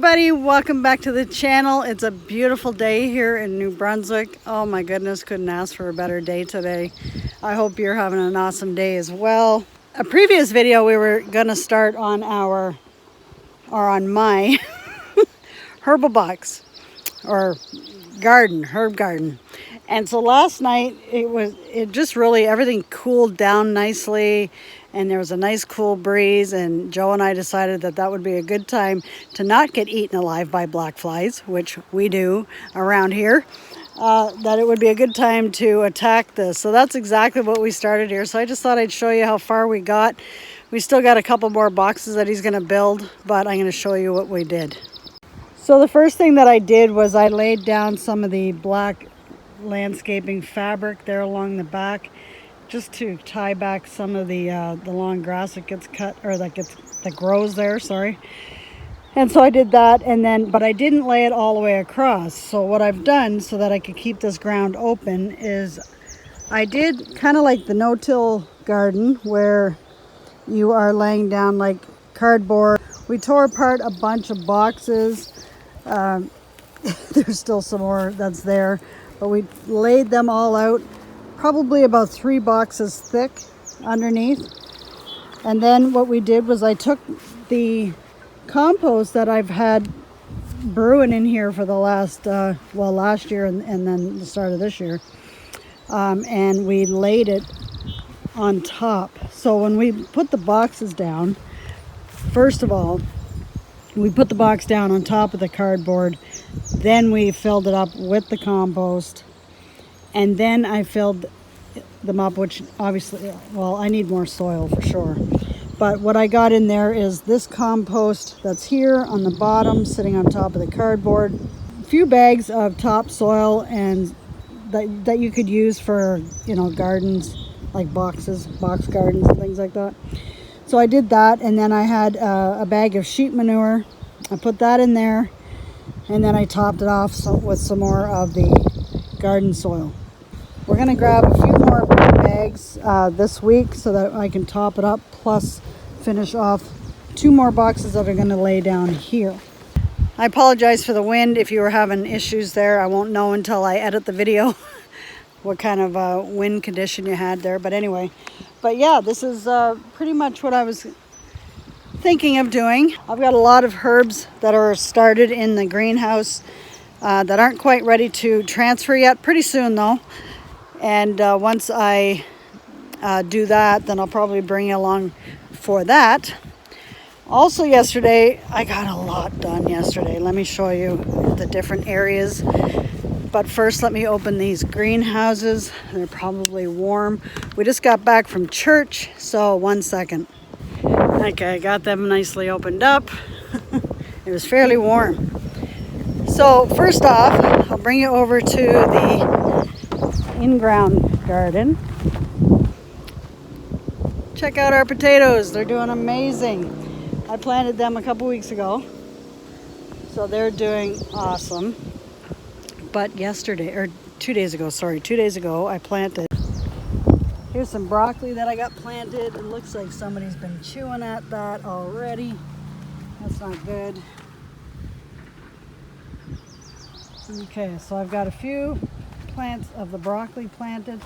everybody, welcome back to the channel. It's a beautiful day here in New Brunswick. Oh my goodness, couldn't ask for a better day today. I hope you're having an awesome day as well. A previous video we were gonna start on my herbal box or herb garden. And so last night it just really, everything cooled down nicely and there was a nice cool breeze, and Joe and I decided that would be a good time to not get eaten alive by black flies, which we do around here. That it would be a good time to attack this. So that's exactly what we started here. So I just thought I'd show you how far we got. We still got a couple more boxes that he's going to build, but I'm going to show you what we did. So the first thing that I did was I laid down some of the black landscaping fabric there along the back, just to tie back some of the long grass that gets cut, or that grows there, sorry. And so I did that, but I didn't lay it all the way across. So what I've done so that I could keep this ground open is I did kind of like the no-till garden where you are laying down like cardboard. We tore apart a bunch of boxes. There's still some more that's there, but we laid them all out, probably about 3 boxes thick underneath. And then what we did was I took the compost that I've had brewing in here for the last year and then the start of this year, and we laid it on top. So when we put the boxes down, first of all, we put the box down on top of the cardboard, then we filled it up with the compost, and then I filled them up, which obviously, well, I need more soil for sure. But what I got in there is this compost that's here on the bottom, sitting on top of the cardboard. A few bags of topsoil, and that you could use for, gardens, like box gardens and things like that. So I did that, and then I had a bag of sheep manure. I put that in there, and then I topped it off with some more of the garden soil. We're going to grab a few more bags this week so that I can top it up, plus finish off 2 more boxes that are going to lay down here. I apologize for the wind if you were having issues there. I won't know until I edit the video what kind of wind condition you had there. But anyway, yeah, this is pretty much what I was thinking of doing. I've got a lot of herbs that are started in the greenhouse that aren't quite ready to transfer yet. Pretty soon though. And once I do that, then I'll probably bring you along for that. Also yesterday, I got a lot done yesterday. Let me show you the different areas. But first, let me open these greenhouses. They're probably warm. We just got back from church, so 1 second. Okay, I got them nicely opened up. It was fairly warm. So first off, I'll bring you over to the in-ground garden. Check out our potatoes. They're doing amazing. I planted them a couple weeks ago, so they're doing awesome. But 2 days ago, I planted. Here's some broccoli that I got planted. It looks like somebody's been chewing at that already. That's not good. Okay, so I've got a few plants of the broccoli planted.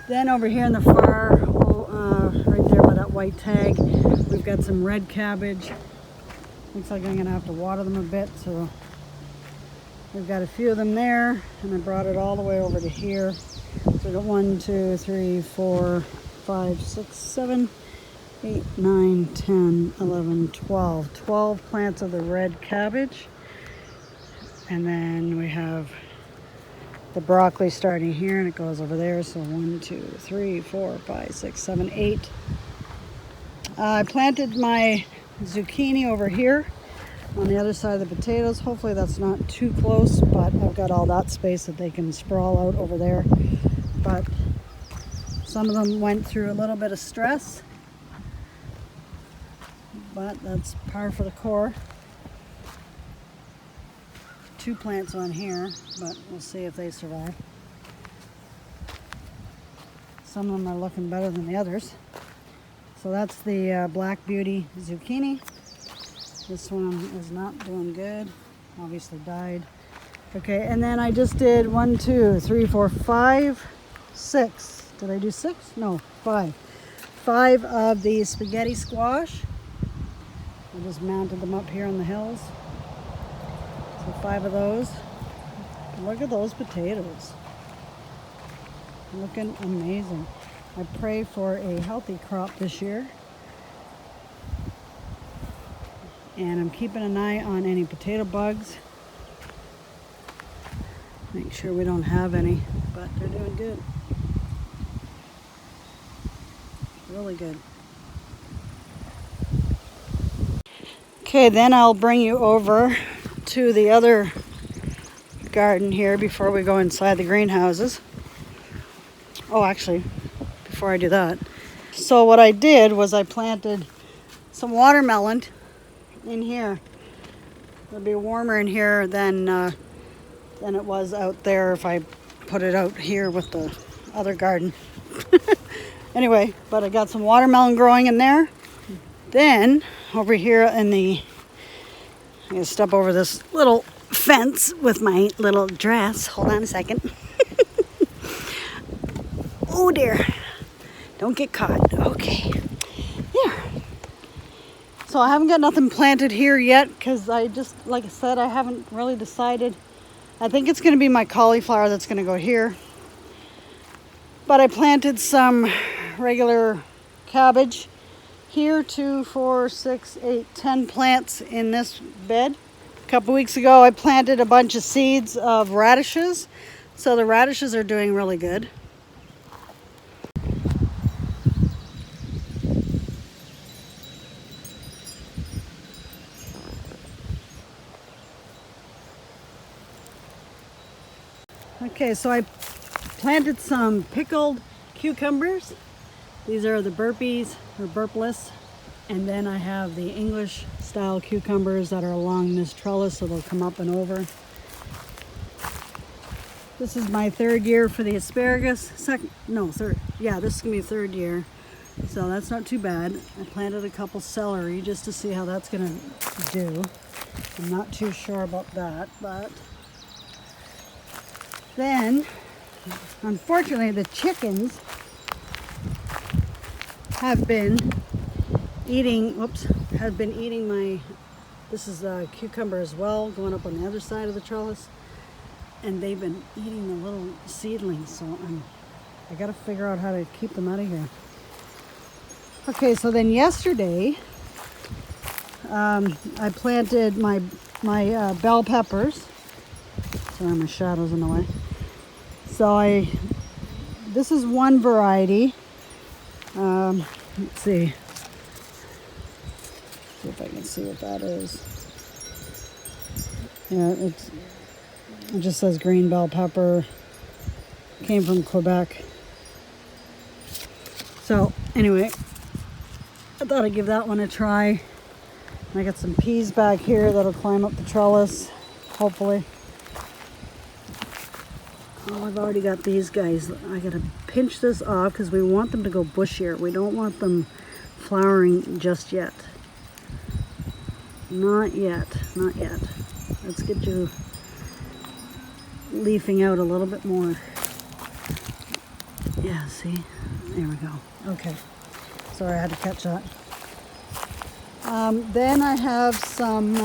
Then over here in the far, right there by that white tag, we've got some red cabbage. Looks like I'm gonna have to water them a bit, so we've got a few of them there, and I brought it all the way over to here. So we got 1, 2, 3, 4, 5, 6, 7, 8, 9, 10, 11, 12. 12 plants of the red cabbage. And then we have the broccoli starting here, and it goes over there. So 1, 2, 3, 4, 5, 6, 7, 8. I planted my zucchini over here on the other side of the potatoes. Hopefully that's not too close, but I've got all that space that they can sprawl out over there. But some of them went through a little bit of stress, but that's par for the course. 2 plants on here, but we'll see if they survive. Some of them are looking better than the others. So that's the Black Beauty zucchini. This one is not doing good. Obviously died. Okay, and then I just did 1, 2, 3, 4, 5, 6. Did I do 6? No, 5. 5 of the spaghetti squash. I just mounted them up here on the hills. So 5 of those. Look at those potatoes. Looking amazing. I pray for a healthy crop this year. And I'm keeping an eye on any potato bugs. Make sure we don't have any, but they're doing good. Really good. Okay, then I'll bring you over to the other garden here before we go inside the greenhouses. Oh, actually, before I do that. So what I did was I planted some watermelon in here. It'll be warmer in here than it was out there if I put it out here with the other garden. Anyway, but I got some watermelon growing in there. Then over here in the, I'm gonna step over this little fence with my little dress. Hold on a second. Oh dear, don't get caught. Okay, there. So I haven't got nothing planted here yet because I just, like I said, I haven't really decided. I think it's going to be my cauliflower that's going to go here. But I planted some regular cabbage here, 2, 4, 6, 8, 10 plants in this bed. A couple weeks ago I planted a bunch of seeds of radishes. So the radishes are doing really good. Okay, so I planted some pickled cucumbers. These are the burpees or burpless. And then I have the English style cucumbers that are along this trellis, so they'll come up and over. This is my 3rd year for the asparagus. Third. Yeah, this is gonna be 3rd year. So that's not too bad. I planted a couple celery just to see how that's gonna do. I'm not too sure about that, but then, unfortunately, the chickens have been eating my, this is a cucumber as well, going up on the other side of the trellis, and they've been eating the little seedlings, so I gotta figure out how to keep them out of here. Okay, so then yesterday, I planted my bell peppers. Sorry, my shadow's in the way. So this is one variety. Let's see if I can see what that is. Yeah, it just says green bell pepper. Came from Quebec. So anyway, I thought I'd give that one a try. I got some peas back here that'll climb up the trellis, hopefully. Oh, I've already got these guys. I gotta pinch this off because we want them to go bushier. We don't want them flowering just yet. Not yet, not yet. Let's get you leafing out a little bit more. Yeah, see? There we go. Okay. Sorry, I had to catch that. Then I have some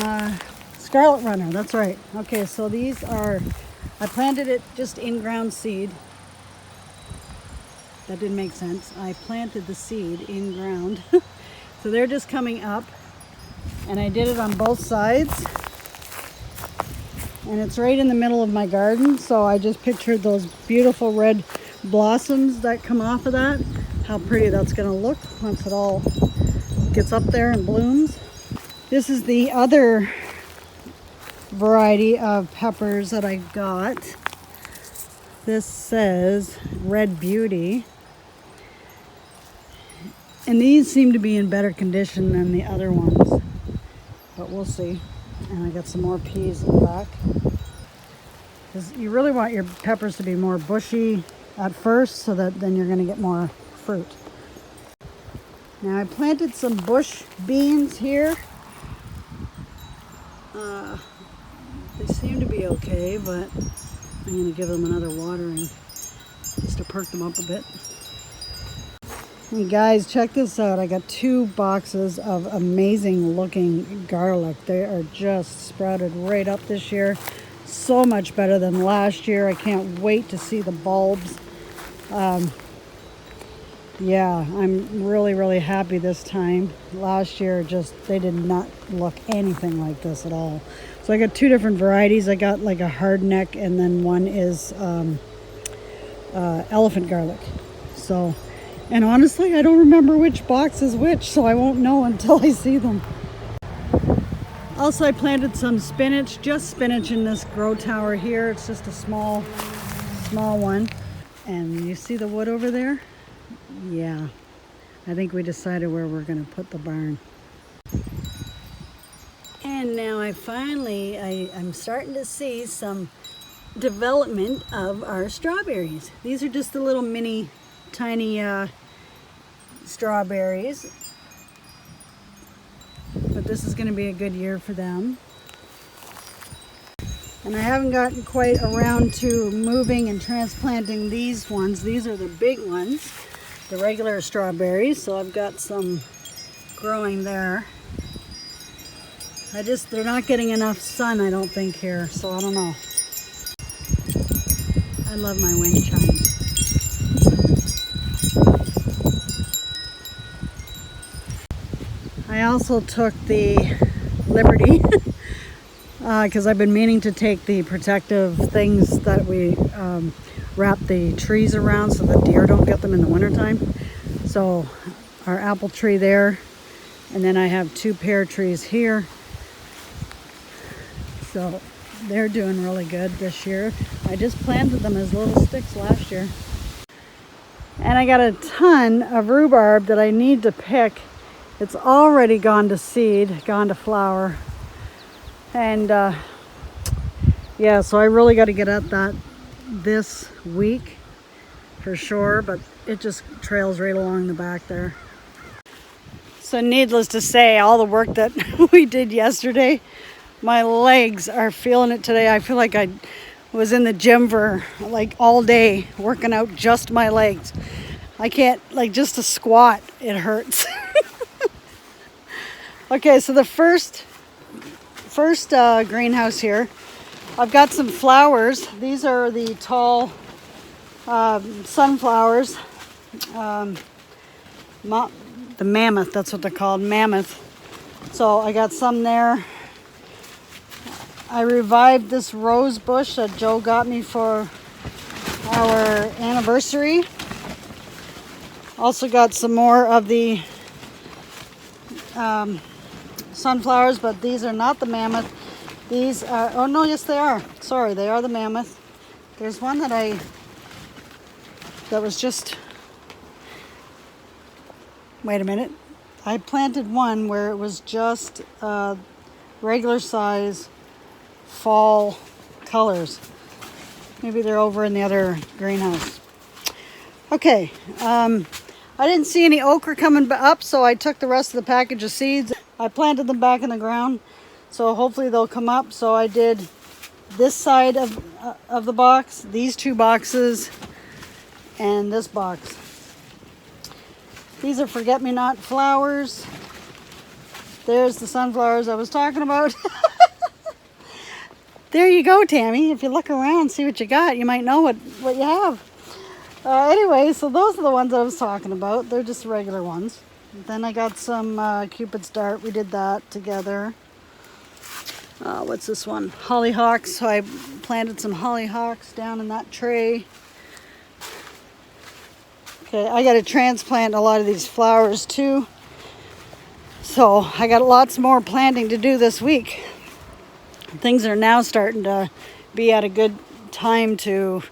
scarlet runner. That's right. Okay, so these are, I planted it just in ground seed. That didn't make sense. I planted the seed in ground. So they're just coming up. And I did it on both sides. And it's right in the middle of my garden. So I just pictured those beautiful red blossoms that come off of that. How pretty that's going to look once it all gets up there and blooms. This is the other variety of peppers that I got. This says Red Beauty. And these seem to be in better condition than the other ones. But we'll see. And I got some more peas in the back. Because you really want your peppers to be more bushy at first so that then you're going to get more fruit. Now I planted some bush beans here. They seem to be okay, but I'm going to give them another watering just to perk them up a bit. Hey guys, check this out. I got 2 boxes of amazing looking garlic. They are just sprouted right up this year. So much better than last year. I can't wait to see the bulbs. Yeah, I'm really happy this time. Last year, they did not look anything like this at all. So I got 2 different varieties. I got like a hard neck, and then one is elephant garlic. So, and honestly, I don't remember which box is which, so I won't know until I see them. Also, I planted some spinach, just spinach in this grow tower here. It's just a small one. And you see the wood over there? Yeah, I think we decided where we're going to put the barn. And now I'm starting to see some development of our strawberries. These are just the little mini, tiny strawberries. But this is going to be a good year for them. And I haven't gotten quite around to moving and transplanting these ones. These are the big ones, the regular strawberries. So I've got some growing there. They're not getting enough sun, I don't think, here. So I don't know. I love my wind chimes. I also took the liberty because I've been meaning to take the protective things that we wrap the trees around so the deer don't get them in the wintertime. So our apple tree there, and then I have 2 pear trees here. So they're doing really good this year. I just planted them as little sticks last year. And I got a ton of rhubarb that I need to pick. It's already gone to seed, gone to flower. And yeah, so I really got to get at that this week for sure, but it just trails right along the back there. So needless to say, all the work that we did yesterday, my legs are feeling it today. I feel like I was in the gym for like all day working out just my legs. I can't, like, just to squat, it hurts. Okay, so the first greenhouse here, I've got some flowers. These are the tall sunflowers. The mammoth, that's what they're called, mammoth. So I got some there. I revived this rose bush that Joe got me for our anniversary. Also got some more of the sunflowers, but these are not the mammoth. These are, oh no, yes they are. Sorry, they are the mammoth. There's one that was just, wait a minute. I planted one where it was just regular size fall colors. Maybe they're over in the other greenhouse. Okay, I didn't see any okra coming up, so I took the rest of the package of seeds. I planted them back in the ground, so hopefully they'll come up. So I did this side of the box, these 2 boxes, and this box. These are forget-me-not flowers. There's the sunflowers I was talking about. There you go, Tammy. If you look around, see what you got, you might know what you have. Anyway, so those are the ones I was talking about. They're just regular ones. Then I got some Cupid's dart. We did that together. What's this one? Hollyhocks. So I planted some hollyhocks down in that tray. Okay, I got to transplant a lot of these flowers too. So I got lots more planting to do this week. Things are now starting to be at a good time to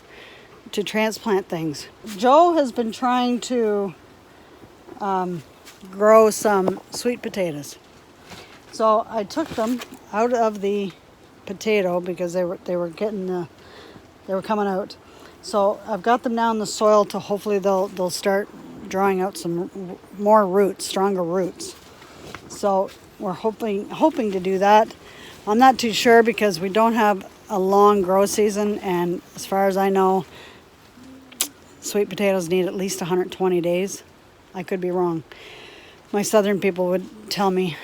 transplant things. Joe has been trying to grow some sweet potatoes. So I took them out of the potato because they were coming out. So I've got them now in the soil to hopefully they'll start drawing out some more roots, stronger roots. So we're hoping to do that. I'm not too sure because we don't have a long grow season, and as far as I know, sweet potatoes need at least 120 days. I could be wrong. My southern people would tell me.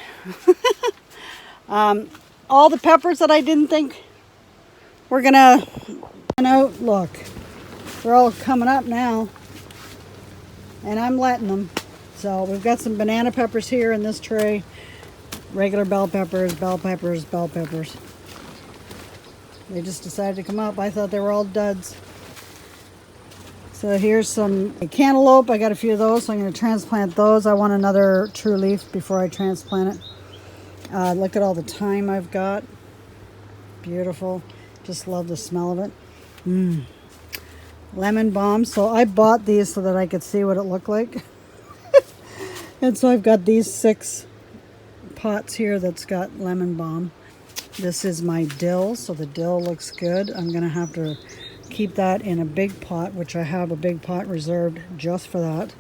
All the peppers that I didn't think were gonna out, look, they're all coming up now, and I'm letting them. So we've got some banana peppers here in this tray, regular bell peppers, bell peppers, bell peppers. They just decided to come up. I thought they were all duds. So here's some cantaloupe. I got a few of those, so I'm going to transplant those. I want another true leaf before I transplant it. Look at all the thyme I've got. Beautiful. Just love the smell of it. Lemon balm. So I bought these so that I could see what it looked like. And so I've got these 6 pots here that's got lemon balm. This is my dill, so the dill looks good. I'm going to have to keep that in a big pot, which I have a big pot reserved just for that.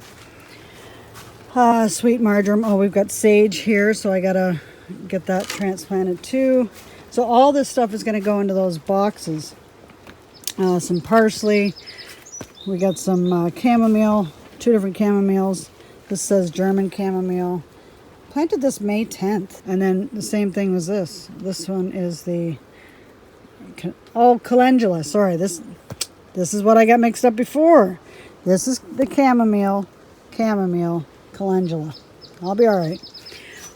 Sweet marjoram. Oh, we've got sage here, so I got to get that transplanted too. So all this stuff is going to go into those boxes. Some parsley. We got some chamomile, 2 different chamomiles. This says German chamomile. Planted this May 10th. And then the same thing was this. This one is the, calendula. Sorry, this is what I got mixed up before. This is the chamomile, calendula. I'll be all right.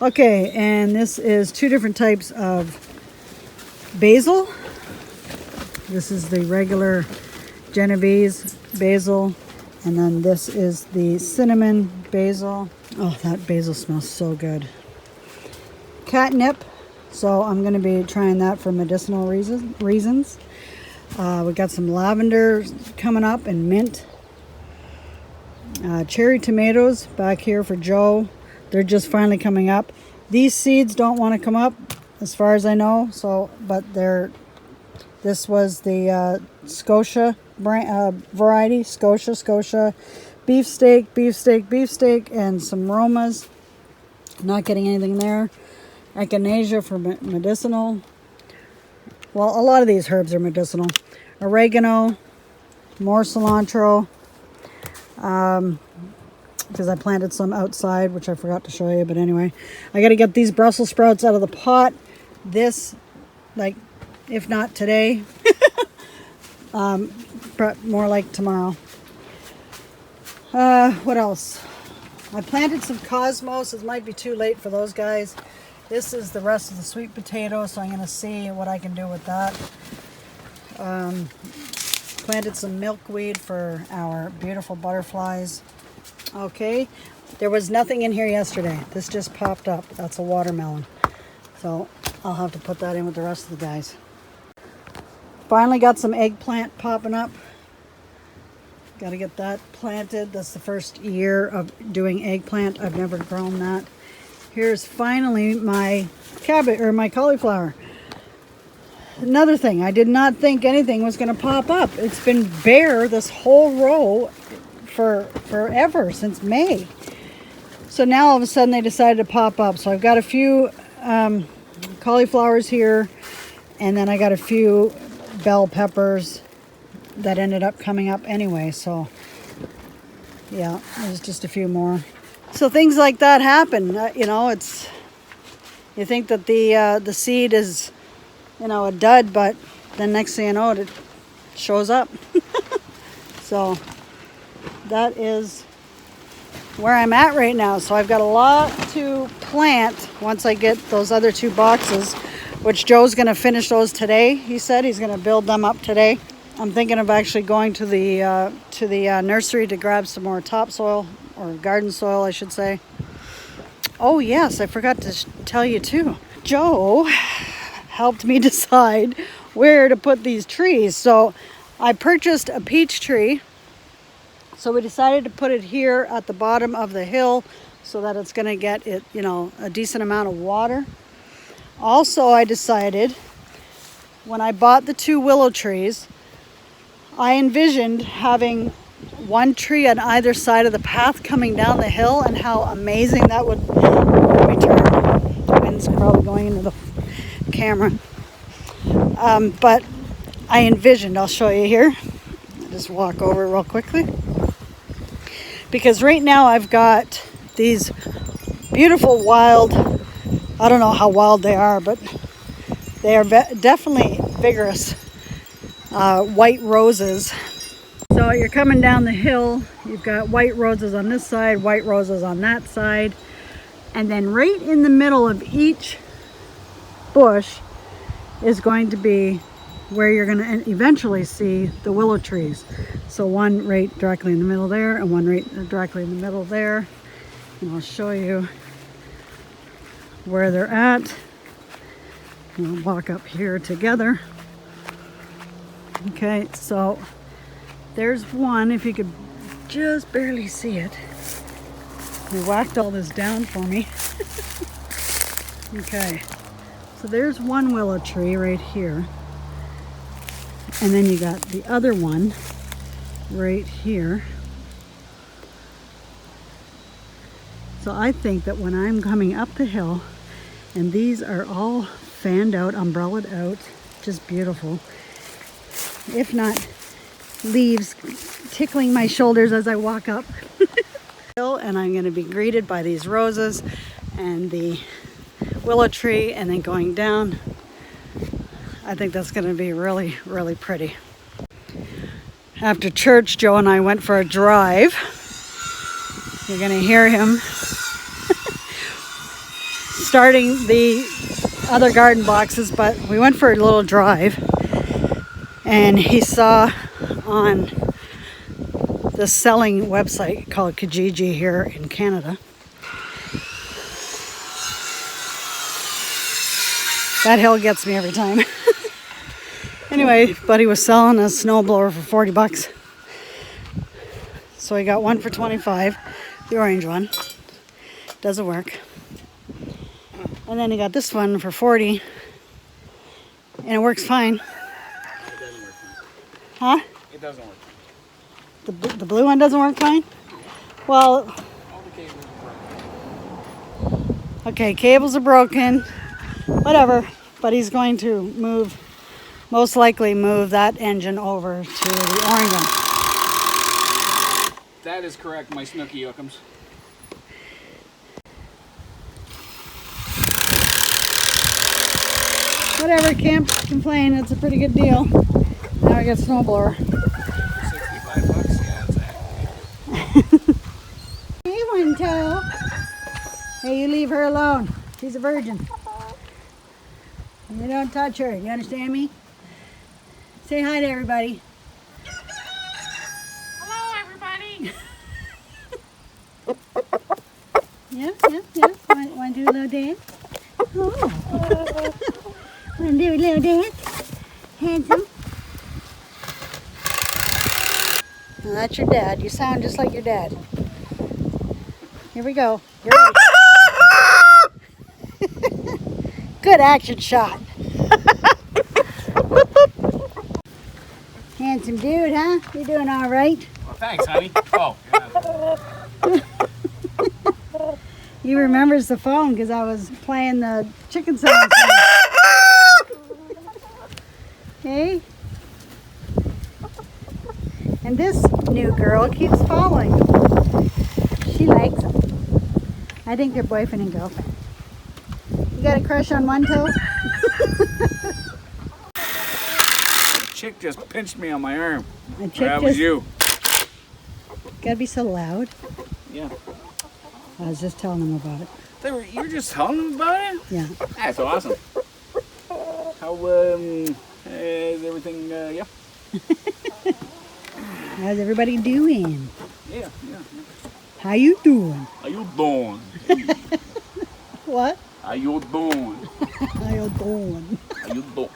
Okay, and this is 2 different types of basil. This is the regular Genovese basil. And then this is the cinnamon basil. Oh, that basil smells so good. Catnip. So I'm going to be trying that for medicinal reasons. We got some lavender coming up and mint. Cherry tomatoes back here for Joe. They're just finally coming up. These seeds don't want to come up as far as I know. So, but this was the Scotia variety, Scotia, beefsteak, and some Romas. Not getting anything there. Echinacea for medicinal. Well, a lot of these herbs are medicinal. Oregano, more cilantro, because I planted some outside, which I forgot to show you, but anyway. I got to get these Brussels sprouts out of the pot. This, like, if not today, more like tomorrow. What else? I planted some cosmos. It might be too late for those guys. This is the rest of the sweet potato, so I'm going to see what I can do with that. Planted some milkweed for our beautiful butterflies. Okay, there was nothing in here yesterday. This just popped up. That's a watermelon. So I'll have to put that in with the rest of the guys. Finally got some eggplant popping up. Got to get that planted. That's the first year of doing eggplant. I've never grown that. Here's finally my cabbage or my cauliflower. Another thing, I did not think anything was going to pop up. It's been bare this whole row for forever, since May. So now all of a sudden they decided to pop up. So I've got a few cauliflowers here, and then I got a few bell peppers that ended up coming up anyway. So yeah, there's just a few more. So things like that happen. You know, it's, you think that the seed is, you know, a dud, but then next thing you know, it shows up. So that is where I'm at right now. So I've got a lot to plant once I get those other 2 boxes, which Joe's going to finish those today. He said he's going to build them up today. I'm thinking of actually going to the nursery to grab some more topsoil, or garden soil, I should say. Oh yes, I forgot to tell you too. Joe helped me decide where to put these trees. So I purchased a peach tree. So we decided to put it here at the bottom of the hill so that it's going to get it, you know, a decent amount of water. Also, I decided when I bought the 2 willow trees, I envisioned having 1 tree on either side of the path coming down the hill, and how amazing that would return. The wind's probably going into the camera. But I envisioned, I'll show you here. I'll just walk over real quickly. Because right now I've got these beautiful wild, I don't know how wild they are, but they are definitely vigorous white roses. So you're coming down the hill, you've got white roses on this side, white roses on that side, and then right in the middle of each bush is going to be where you're going to eventually see the willow trees. So one right directly in the middle there, and one right directly in the middle there. And I'll show you where they're at. We'll walk up here together. Okay, so there's one, if you could just barely see it. They whacked all this down for me. Okay, so there's one willow tree right here. And then you got the other one right here. So I think that when I'm coming up the hill, and these are all fanned out, umbrellaed out, just beautiful. If not leaves tickling my shoulders as I walk up. And I'm going to be greeted by these roses and the willow tree, and then going down. I think that's going to be really, really pretty. After church, Joe and I went for a drive. You're going to hear him starting the other garden boxes, but we went for a little drive, and he saw on the selling website called Kijiji here in Canada. That hill gets me every time. Anyway, buddy was selling a snowblower for 40 bucks. So he got one for 25, the orange one. Doesn't work. And then he got this one for 40, and it works fine. It doesn't work fine. Huh? It doesn't work fine. The blue one doesn't work fine? Well, All the cables are broken. okay, cables are broken, whatever. But he's going to move, most likely move that engine over to the orange one. That is correct, my Snooky Yookums. Whatever, can't complain. It's a pretty good deal. Now I got snowblower. 65 bucks? Yeah, exactly. Hey, one toe. Hey, you leave her alone. She's a virgin. You don't touch her. You understand me? Say hi to everybody. Hello, everybody. Yeah. Want to do a little dance? Oh. Want to do a little dance? Handsome. Well, that's your dad. You sound just like your dad. Here we go. You're ready. Good action shot. Handsome dude, huh? You're doing all right. Well, thanks, honey. Oh, yeah. He remembers the phone because I was playing the chicken song. Hey? And this new girl keeps following him. She likes him. I think they're boyfriend and girlfriend. You got a crush on one toe? Chick just pinched me on my arm. A chick That was just- you. Gotta be so loud. Yeah. I was just telling them about it. You're just telling them about it? Yeah. That's awesome. How, is everything, yeah? How's everybody doing? Yeah. How you doing? How you doing? What? How you doing? How you doing? How you doing?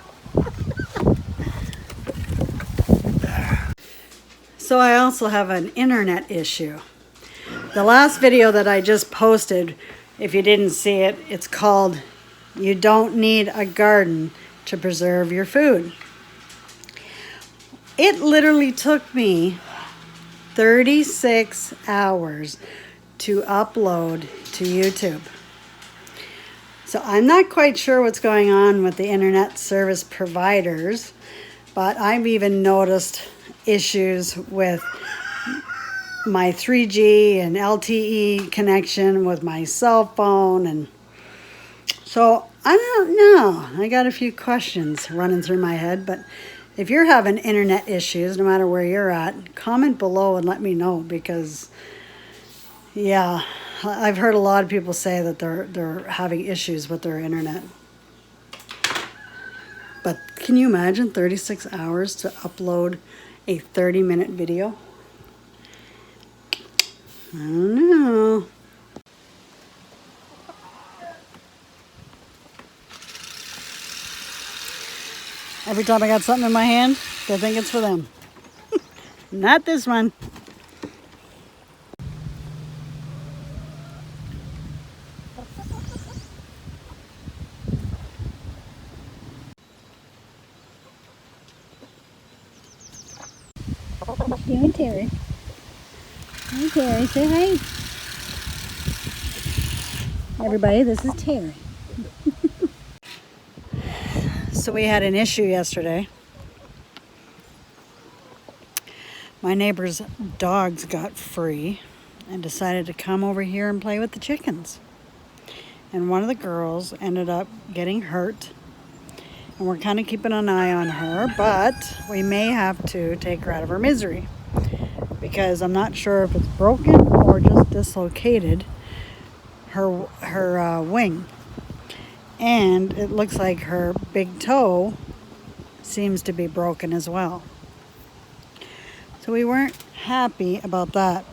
So I also have an internet issue. The last video that I just posted, if you didn't see it, it's called "You Don't Need a Garden to Preserve Your Food." It literally took me 36 hours to upload to YouTube. So I'm not quite sure what's going on with the internet service providers, but I've even noticed issues with my 3G and LTE connection with my cell phone, and so I don't know. I got a few questions running through my head, but if you're having internet issues, no matter where you're at, comment below and let me know, because yeah, I've heard a lot of people say that they're having issues with their internet. But can you imagine 36 hours to upload a 30-minute video? I don't know. Every time I got something in my hand, they think it's for them. Not this one. You and Terry. Hey Terry, say hi. Everybody, this is Terry. So we had an issue yesterday. My neighbor's dogs got free and decided to come over here and play with the chickens. And one of the girls ended up getting hurt. And we're kind of keeping an eye on her, but we may have to take her out of her misery, because I'm not sure if it's broken or just dislocated her wing. And it looks like her big toe seems to be broken as well. So we weren't happy about that.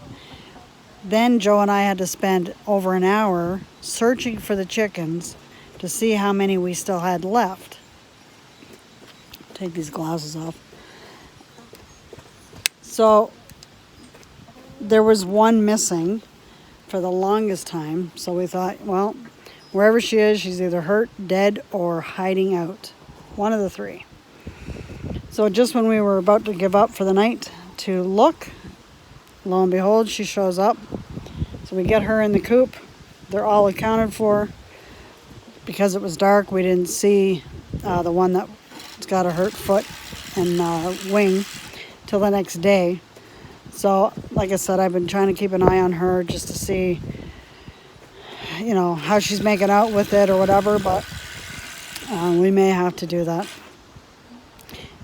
Then Joe and I had to spend over an hour searching for the chickens to see how many we still had left. Take these glasses off. So there was one missing for the longest time. So we thought, well, wherever she is, she's either hurt, dead, or hiding out. One of the three. So just when we were about to give up for the night to look, lo and behold, she shows up. So we get her in the coop. They're all accounted for. Because it was dark, we didn't see the one that's got a hurt foot and wing till the next day. So, like I said, I've been trying to keep an eye on her just to see, you know, how she's making out with it or whatever, but we may have to do that.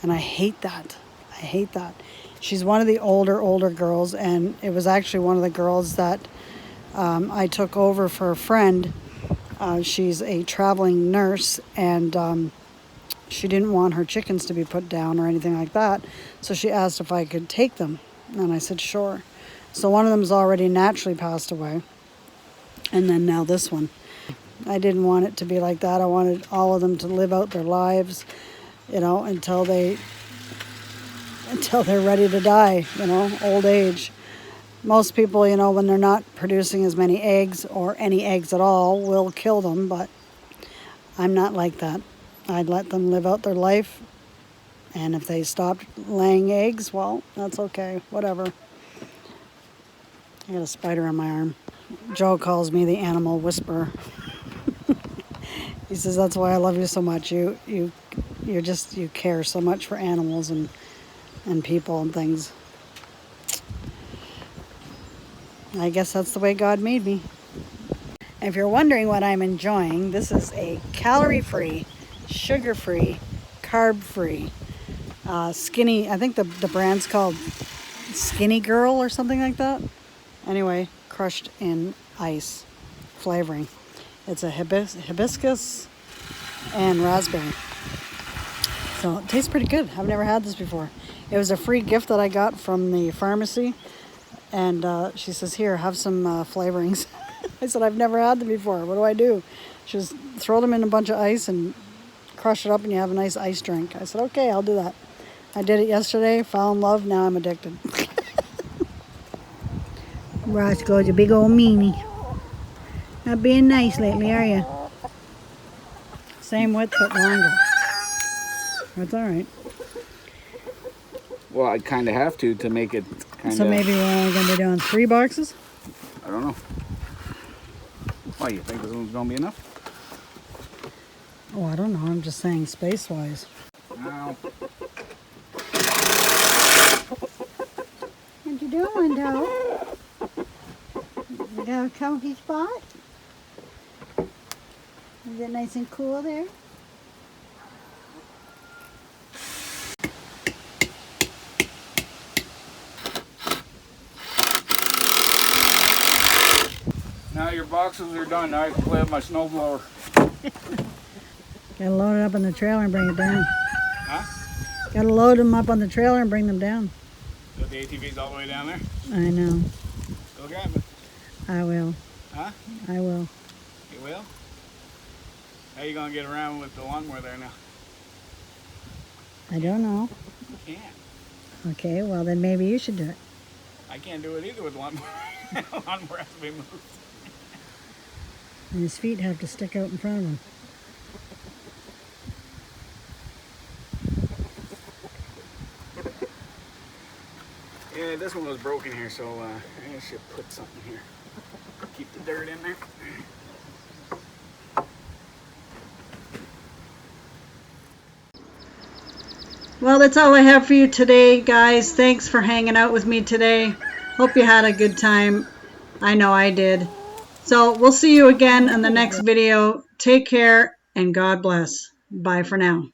And I hate that. I hate that. She's one of the older girls, and it was actually one of the girls that I took over for a friend. She's a traveling nurse, and she didn't want her chickens to be put down or anything like that. So she asked if I could take them, and I said sure. So one of them's already naturally passed away, and then now this one. I didn't want it to be like that. I wanted all of them to live out their lives, you know, until they're ready to die, you know, old age. Most people, you know, when they're not producing as many eggs or any eggs at all, will kill them, but I'm not like that. I'd let them live out their life, and if they stopped laying eggs, well, that's okay, whatever. I got a spider on my arm. Joe calls me the animal whisperer. He says, that's why I love you so much. You care so much for animals and people and things. I guess that's the way God made me. If you're wondering what I'm enjoying, this is a calorie-free, sugar-free, carb-free, skinny, I think the brand's called Skinny Girl or something like that. Anyway, crushed in ice flavoring. It's a hibiscus and raspberry. So it tastes pretty good. I've never had this before. It was a free gift that I got from the pharmacy. And she says, here, have some flavorings. I said, I've never had them before. What do I do? She says, throw them in a bunch of ice and crush it up and you have a nice ice drink. I said, okay, I'll do that. I did it yesterday, fell in love, now I'm addicted. Roscoe's a big old meanie. Not being nice lately, are you? Same width, but longer. That's all right. Well, I kind of have to make it kind of... So maybe we're only going to be doing 3 boxes? I don't know. Why, you think this one's going to be enough? Oh, I don't know. I'm just saying space-wise. Now, What you doing, Doe? You got a comfy spot? Is it nice and cool there? now your boxes are done. Now I can play with my snowblower. Gotta load it up on the trailer and bring it down. Huh? Gotta load them up on the trailer and bring them down. So the ATV's all the way down there? I know. Go grab it. I will. Huh? I will. You will? How you gonna get around with the lawnmower there now? I don't know. You can't. Okay, well then maybe you should do it. I can't do it either with the lawnmower. The lawnmower has to be moved. And his feet have to stick out in front of him. Yeah, this one was broken here, so I should put something here. Keep the dirt in there. Well, that's all I have for you today, guys. Thanks for hanging out with me today. Hope you had a good time. I know I did. So we'll see you again in the next video. Take care and God bless. Bye for now.